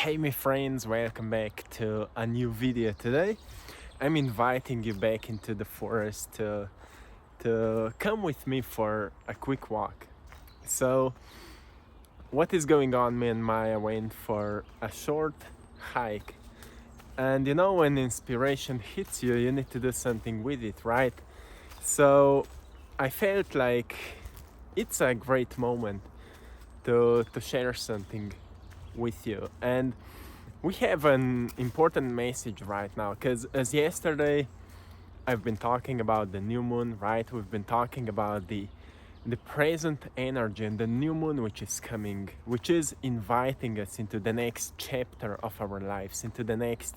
Hey my friends, welcome back to a new video today. I'm inviting you back into the forest to come with me for a quick walk. So what is going on? Me and Maya went for a short hike. And you know, when inspiration hits you, you need to do something with it, right? So I felt like it's a great moment to share something with you. And we have an important message right now, because as yesterday I've been talking about the new moon, right? We've been talking about the present energy and the new moon which is coming, which is inviting us into the next chapter of our lives, into the next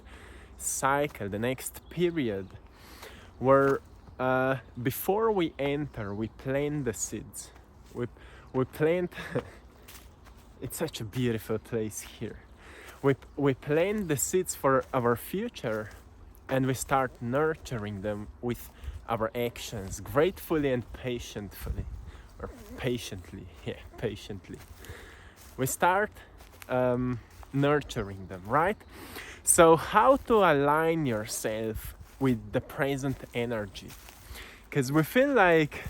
cycle, the next period, where before we enter, we plant the seeds. We plant it's such a beautiful place here. We plant the seeds for our future, and we start nurturing them with our actions, gratefully and patiently, or patiently, patiently. We start nurturing them, right? So how to align yourself with the present energy? Because we feel like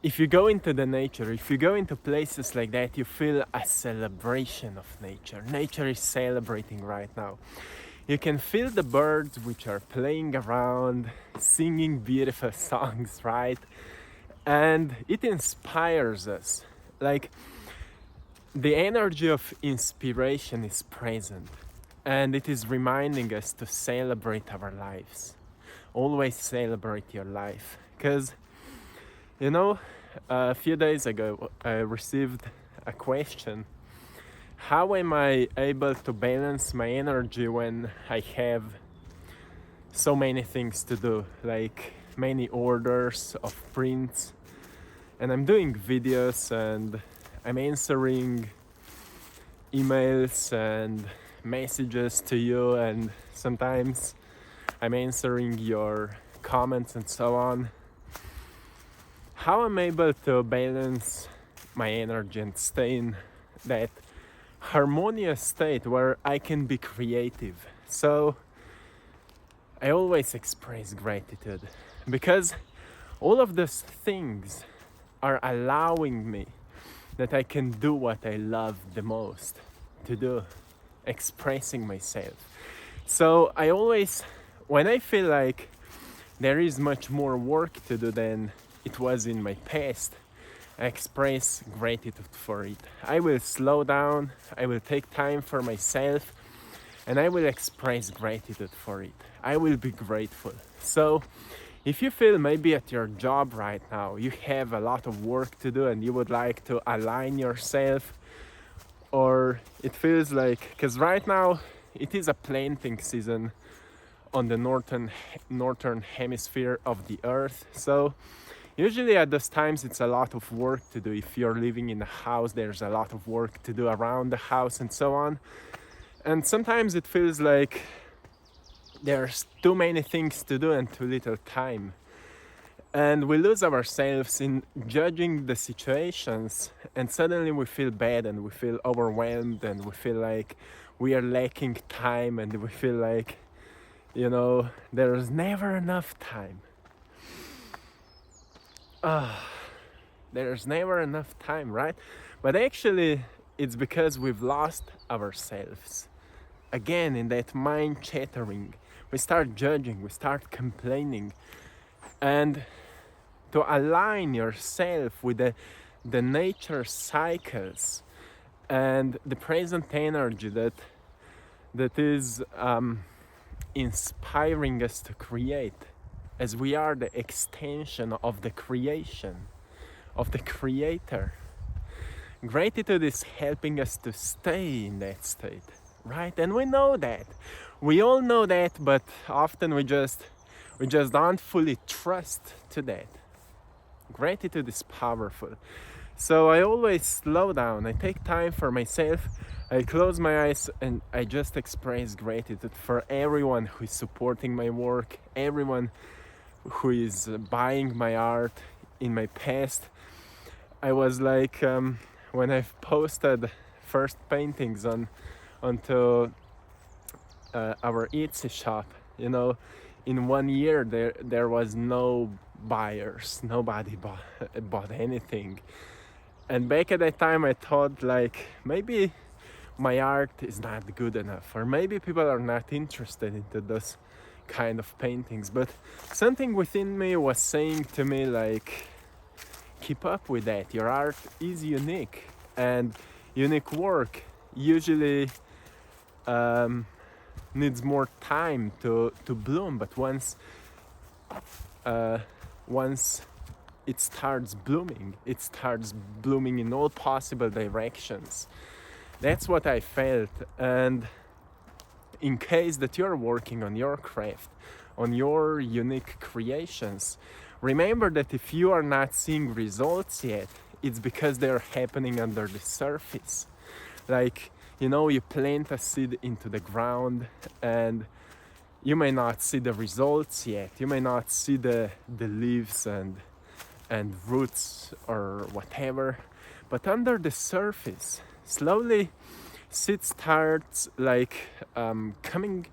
if you go into the nature, if you go into places like that, you feel a celebration of nature. Nature is celebrating right now. You can feel the birds which are playing around, singing beautiful songs, right? And it inspires us. Like, the energy of inspiration is present, and it is reminding us to celebrate our lives. Always celebrate your life, because you know, a few days ago I received a question: how am I able to balance my energy when I have so many things to do, like many orders of prints, and I'm doing videos, and I'm answering emails and messages to you, and sometimes I'm answering your comments and so on. How I'm able to balance my energy and stay in that harmonious state where I can be creative? So I always express gratitude, because all of those things are allowing me that I can do what I love the most to do, expressing myself. So I always, when I feel like there is much more work to do than it was in my past, I express gratitude for it. I will slow down, I will take time for myself, and I will express gratitude for it. I will be grateful. So if you feel maybe at your job right now you have a lot of work to do and you would like to align yourself, or it feels like, because right now it is a planting season on the northern hemisphere of the earth. So usually at those times it's a lot of work to do. If you're living in a house, there's a lot of work to do around the house and so on. And sometimes it feels like there's too many things to do and too little time. And we lose ourselves in judging the situations, and suddenly we feel bad and we feel overwhelmed and we feel like we are lacking time, and we feel like, you know, there's never enough time. There's never enough time, right? But actually it's because we've lost ourselves. Again, in that mind chattering, we start judging, we start complaining. And to align yourself with the nature cycles and the present energy that is inspiring us to create, as we are the extension of the creation, of the creator. Gratitude is helping us to stay in that state, right? And we know that. We all know that, but often we just don't fully trust to that. Gratitude is powerful. So I always slow down, I take time for myself, I close my eyes, and I just express gratitude for everyone who is supporting my work, everyone who is buying my art. In my past, I was like, when I've posted first paintings on onto our Etsy shop, you know, in 1 year there was no buyers, nobody bought anything. And back at that time I thought like maybe my art is not good enough, or maybe people are not interested into those kind of paintings. But something within me was saying to me like, keep up with that, your art is unique, and unique work usually needs more time to bloom, but once it starts blooming in all possible directions. That's what I felt. And in case that you're working on your craft, on your unique creations, remember that if you are not seeing results yet, it's because they're happening under the surface. Like, you know, you plant a seed into the ground and you may not see the results yet. You may not see the leaves and roots or whatever, but under the surface, slowly seed starts like coming.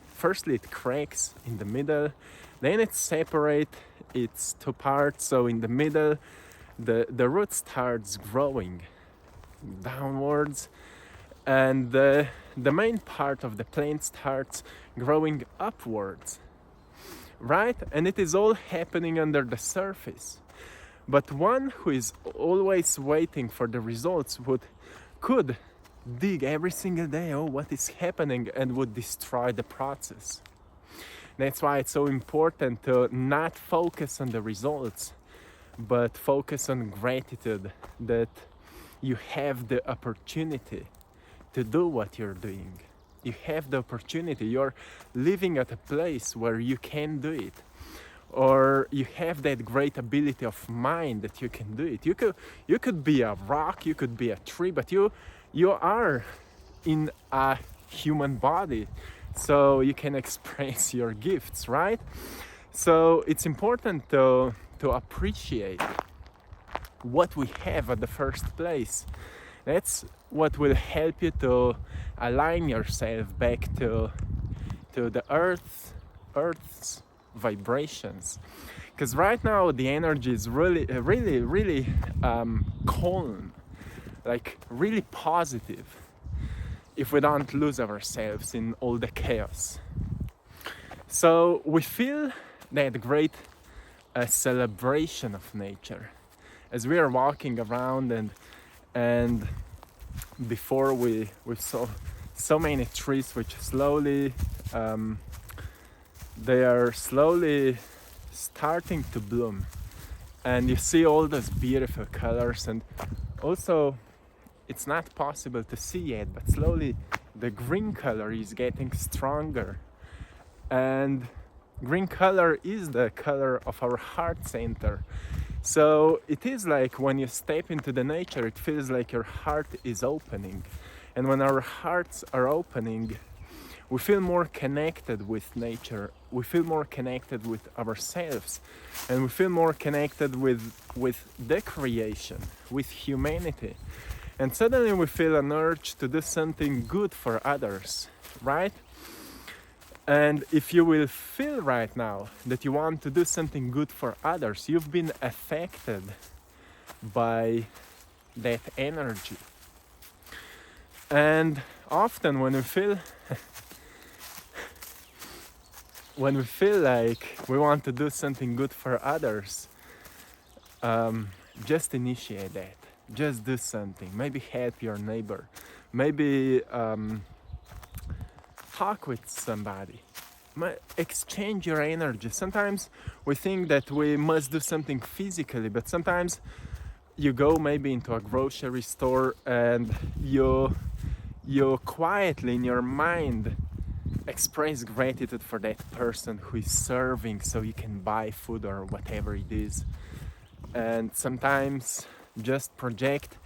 Firstly, it cracks in the middle, then it separates its two parts. So in the middle, the root starts growing downwards, and the main part of the plant starts growing upwards, right? And it is all happening under the surface. But one who is always waiting for the results could dig every single day, oh, what is happening, and would destroy the process. That's why it's so important to not focus on the results, but focus on gratitude that you have the opportunity to do what you're doing. You have the opportunity. You're living at a place where you can do it, or you have that great ability of mind that you can do it. You could be a rock, you could be a tree, but you are in a human body, so you can express your gifts, right? So it's important to appreciate what we have at the first place. That's what will help you to align yourself back to the earth's vibrations. Because right now the energy is really calm, like really positive, if we don't lose ourselves in all the chaos. So we feel that great celebration of nature as we are walking around, and before we saw so many trees which slowly they are slowly starting to bloom, and you see all those beautiful colors. And also, it's not possible to see yet, but slowly the green color is getting stronger, and green color is the color of our heart center. So it is like when you step into the nature, it feels like your heart is opening, and when our hearts are opening, we feel more connected with nature, we feel more connected with ourselves, and we feel more connected with the creation, with humanity. And suddenly we feel an urge to do something good for others, right? And if you will feel right now that you want to do something good for others, you've been affected by that energy. And often when we feel like we want to do something good for others, just initiate that. Just do something. Maybe help your neighbor. Maybe talk with somebody. Exchange your energy. Sometimes we think that we must do something physically, but sometimes you go maybe into a grocery store and you quietly in your mind express gratitude for that person who is serving so you can buy food or whatever it is. And sometimes just project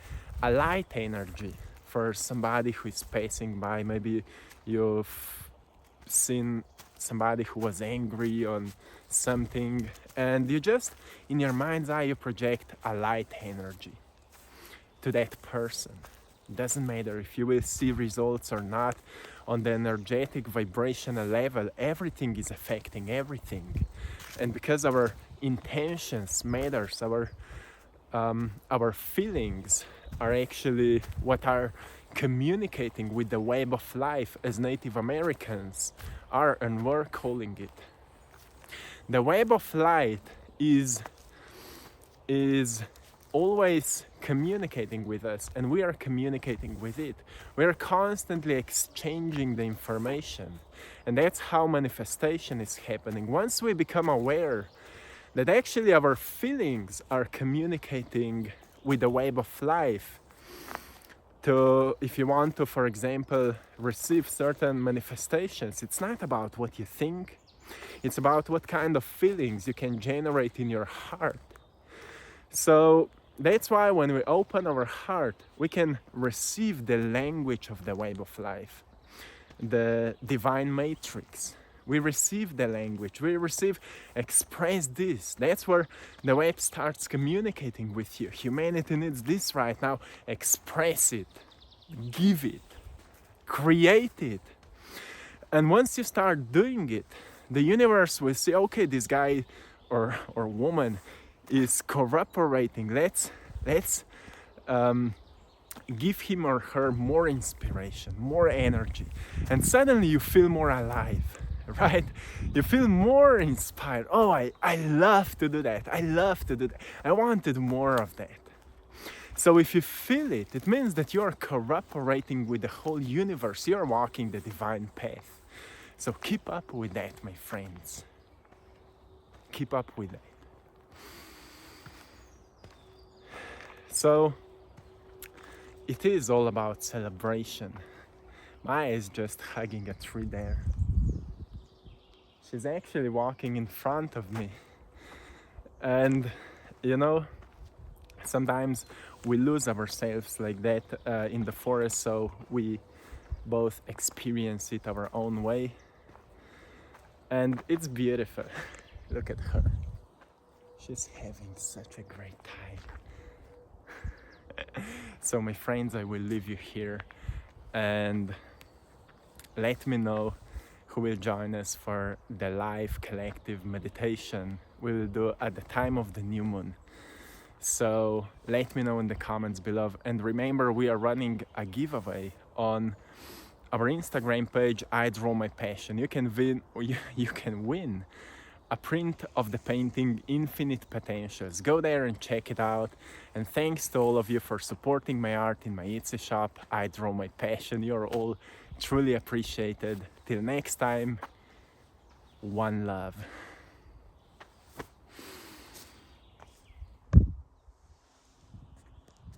a light energy for somebody who is passing by. Maybe you've seen somebody who was angry on something, and you just in your mind's eye you project a light energy to that person. Doesn't matter if you will see results or not. On the energetic vibrational level, everything is affecting everything. And because our intentions matters, our feelings are actually what are communicating with the web of life, as Native Americans are and were calling it. The web of light is always communicating with us, and we are communicating with it. We are constantly exchanging the information, and that's how manifestation is happening. Once we become aware that actually our feelings are communicating with the web of life, to, if you want to, for example, receive certain manifestations, it's not about what you think, it's about what kind of feelings you can generate in your heart. So that's why when we open our heart, we can receive the language of the web of life, the divine matrix. We receive the language, we receive, express this. That's where the web starts communicating with you. Humanity needs this right now. Express it, give it, create it. And once you start doing it, the universe will say, okay, this guy or woman is cooperating. Let's give him or her more inspiration, more energy. And suddenly you feel more alive, right? You feel more inspired. Oh, I love to do that. I love to do that. I want to do more of that. So if you feel it, it means that you are cooperating with the whole universe. You are walking the divine path. So keep up with that, my friends. Keep up with that. So it is all about celebration. Maya is just hugging a tree there. She's actually walking in front of me. And you know, sometimes we lose ourselves like that in the forest, so we both experience it our own way. And it's beautiful. Look at her. She's having such a great time. So my friends, I will leave you here, and let me know who will join us for the live collective meditation we will do at the time of the new moon. So let me know in the comments below, and remember, we are running a giveaway on our Instagram page, I Draw My Passion. You can win a print of the painting Infinite Potentials. Go there and check it out. And thanks to all of you for supporting my art in my Etsy shop, I Draw My Passion. You're all truly appreciated. Till next time, one love.